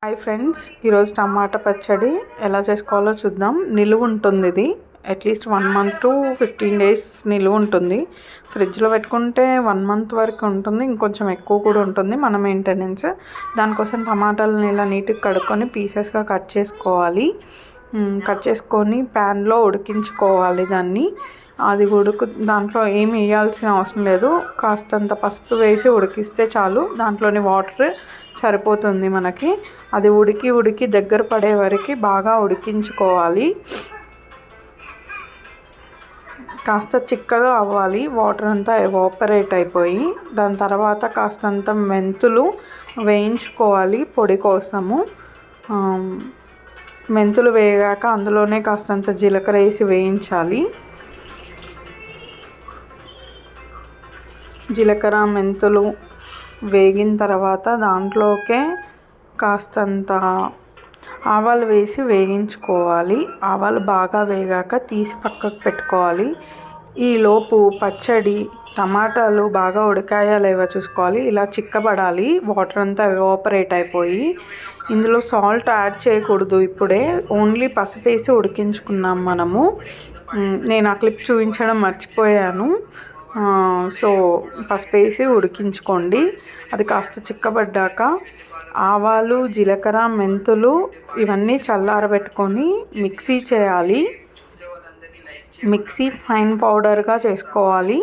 Hi friends, ఈరోజు టమాటా పచ్చడి ఎలా చేసుకోవాలో చూద్దాం. నిలువ ఉంటుంది ఇది. అట్లీస్ట్ 1 month to 15 days నిలువ ఉంటుంది. ఫ్రిడ్జ్లో పెట్టుకుంటే 1 month వరకు ఉంటుంది, ఇంకొంచెం ఎక్కువ కూడా ఉంటుంది. మన మెయింటెనెన్స్ దానికోసం టమాటాలను ఇలా నీట్గా కడుక్కొని పీసెస్గా కట్ చేసుకొని ప్యాన్లో ఉడికించుకోవాలి దాన్ని. అది దాంట్లో ఏమి వేయాల్సిన అవసరం లేదు. కాస్తంత పసుపు వేసి ఉడికిస్తే చాలు. దాంట్లోని వాటర్ సరిపోతుంది మనకి. అది ఉడికి దగ్గర పడే వరకు బాగా ఉడికించుకోవాలి. కాస్త చిక్కగా అవ్వాలి, వాటర్ అంతా ఎవాపరేట్ అయిపోయి. దాని తర్వాత కాస్తంత మెంతులు వేయించుకోవాలి పొడి కోసము. మెంతులు వేగాక అందులోనే కాస్తంత జీలకర్ర వేసి వేయించాలి. జీలకర్ర మెంతులు వేగిన తర్వాత దాంట్లోకే కాస్తంత ఆవాలు వేసి వేయించుకోవాలి. ఆవాలు బాగా వేగాక తీసి పక్కకు పెట్టుకోవాలి. ఈలోపు పచ్చడి టమాటాలు బాగా ఉడికాయా లేవో చూసుకోవాలి. ఇలా చిక్కబడాలి, వాటర్ అంతా ఎవాపరేట్ అయిపోయి. ఇందులో సాల్ట్ యాడ్ చేయకూడదు ఇప్పుడే, ఓన్లీ పసుపు వేసి ఉడికించుకున్నాం మనము. నేను ఆ క్లిప్ చూపించడం మర్చిపోయాను. సో పసుపు వేసి ఉడికించుకోండి. అది కాస్త చిక్కబడ్డాక ఆవాలు, జీలకర్ర, మెంతులు ఇవన్నీ చల్లారబెట్టుకొని మిక్సీ చేయాలి. మిక్సీ ఫైన్ పౌడర్గా చేసుకోవాలి.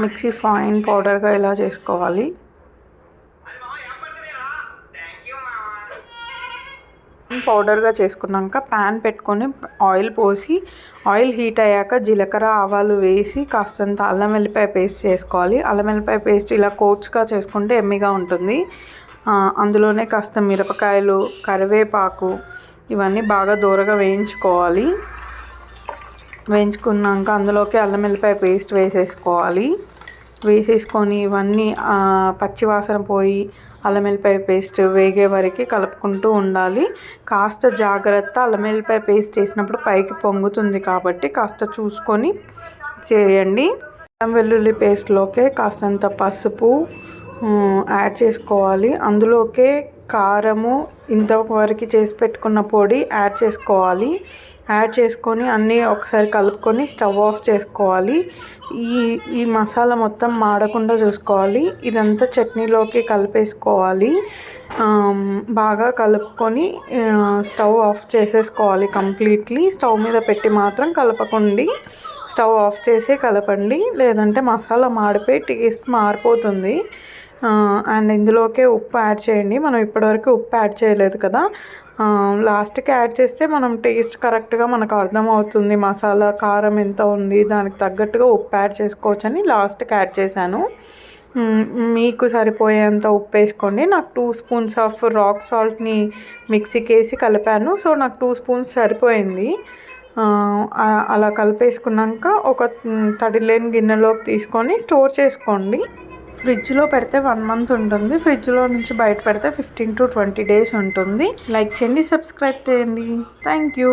మిక్సీ ఫైన్ పౌడర్గా ఇలా చేసుకోవాలి. పౌడర్గా చేసుకున్నాక ప్యాన్ పెట్టుకొని ఆయిల్ పోసి, ఆయిల్ హీట్ అయ్యాక జీలకర్ర, ఆవాలు వేసి కాస్తంత అల్లం వెల్లిపాయ పేస్ట్ చేసుకోవాలి. అల్లం వెల్లిపాయ పేస్ట్ ఇలా కోట్స్గా చేసుకుంటే ఎమ్మిగా ఉంటుంది. అందులోనే కాస్త మిరపకాయలు, కరివేపాకు ఇవన్నీ బాగా దూరగా వేయించుకోవాలి. వేయించుకున్నాక అందులోకి అల్లం వెల్లిపాయ పేస్ట్ వేసేసుకొని ఇవన్నీ పచ్చివాసన పోయి అల్లం వెల్లిపాయ పేస్ట్ వేగే వరకు కలుపుకుంటూ ఉండాలి. కాస్త జాగ్రత్త, అల్లం వెల్లిపాయ పేస్ట్ వేసినప్పుడు పైకి పొంగుతుంది కాబట్టి కాస్త చూసుకొని చేయండి. అల్లం వెల్లుల్లి పేస్ట్లోకే కాస్తంత పసుపు యాడ్ చేసుకోవాలి. అందులోకే కారము, ఇంతవరకు చేసి పెట్టుకున్న పొడి యాడ్ చేసుకొని అన్నీ ఒకసారి కలుపుకొని స్టవ్ ఆఫ్ చేసుకోవాలి. ఈ మసాలా మొత్తం మాడకుండా చూసుకోవాలి. ఇదంతా చట్నీలోకి కలిపేసుకోవాలి. బాగా కలుపుకొని స్టవ్ ఆఫ్ చేసేసుకోవాలి కంప్లీట్లీ. స్టవ్ మీద పెట్టి మాత్రం కలపకండి, స్టవ్ ఆఫ్ చేసి కలపండి, లేదంటే మసాలా మాడిపోయి టేస్ట్ మారిపోతుంది. అండ్ ఇందులోకే ఉప్పు యాడ్ చేయండి. మనం ఇప్పటివరకు ఉప్పు యాడ్ చేయలేదు కదా, లాస్ట్కి యాడ్ చేస్తే మనం టేస్ట్ కరెక్ట్గా మనకు అర్థమవుతుంది. మసాలా కారం ఎంత ఉంది, దానికి తగ్గట్టుగా ఉప్పు యాడ్ చేసుకోవచ్చని లాస్ట్కి యాడ్ చేశాను. మీకు సరిపోయేంత ఉప్పు వేసుకోండి. నాకు 2 spoons ఆఫ్ రాక్ సాల్ట్ని మిక్సీకి వేసి కలిపాను. సో నాకు 2 spoons సరిపోయింది. అలా కలిపేసుకున్నాక ఒక తడిలేని గిన్నెలోకి తీసుకొని స్టోర్ చేసుకోండి. ఫ్రిడ్జ్లో పెడితే 1 month ఉంటుంది. ఫ్రిడ్జ్లో నుంచి బయట పెడితే 15 to 20 days ఉంటుంది. లైక్ చేయండి, సబ్స్క్రైబ్ చేయండి. Thank you.